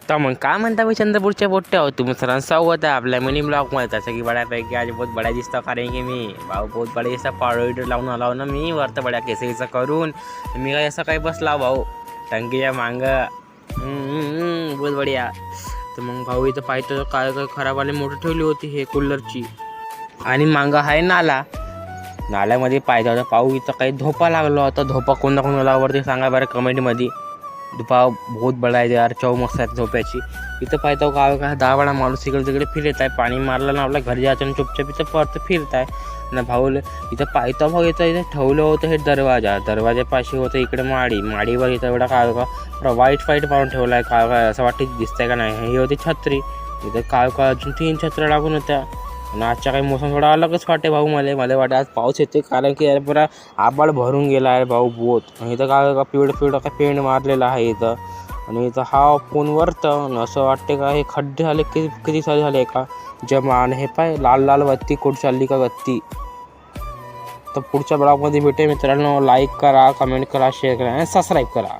तर मग काय म्हणता मी चंद्रपूरच्या पोट्टे आहोत तुम्ही सरांचं स्वागत आहे आपल्या मिनी ब्लॉगमध्ये. जसं की बड्यापैकी आज बहुत बड्या दिसतं कारण की मी भाऊ बहुत बड्या दिसतं पावडर लावून आला ना मी वरतं बड्या केसरीचं करून. मी काय असं काही बसला भाऊ टंकीच्या मागं बहुत बढिया. तर मग भाऊ इथं पाहतो काय काय खराबवाली मोटर ठेवली होती हे कूलरची आणि मागं आहे नाल्यामध्ये पाहिजे होता पाहू. इथं काही धोपा लागला होता. धोपा कोणाला आवडते सांगा बरं कमेंटमध्ये. दुपा बहुत बडा आहे यार, चव मस्त आहे झोप्याची. इथं पाहतो का 10 माणूस इकडे तिकडे फिरत आहे. पाणी मारलं ना आपल्या घरी जायचं चुपचाप इथं परत फिरत आहे ना भाऊ. इथं पाहतो भाऊ इथं ठेवलं होतं हे दरवाजापाशी होतं इकडे माडीवर इथं एवढा काय का वाईट पाहून ठेवला आहे काय असं वाटतं दिसतंय का नाही. ही होती छत्री. इथं काय अजून 3 छत्र्या लागून होत्या. आणि आजचा काही मोसम थोडा अलगच वाटते भाऊ. मला वाटतं आज पाऊस येते कारण की यार पुरा आबाळ भरून गेला आहे भाऊ बोत. आणि इथं काय का पिवळं का पेंट मारलेला आहे इथं. आणि इथं हा फोन वरतं असं वाटते का हे खड्डे झाले किती सारे झाले का जमा. आणि हे पाय लाल बत्ती कुठं चालली का गत्ती. तर पुढच्या ब्लॉगमध्ये भेटे मित्रांनो. लाईक करा, कमेंट करा, शेअर करा आणि सबस्क्राईब करा.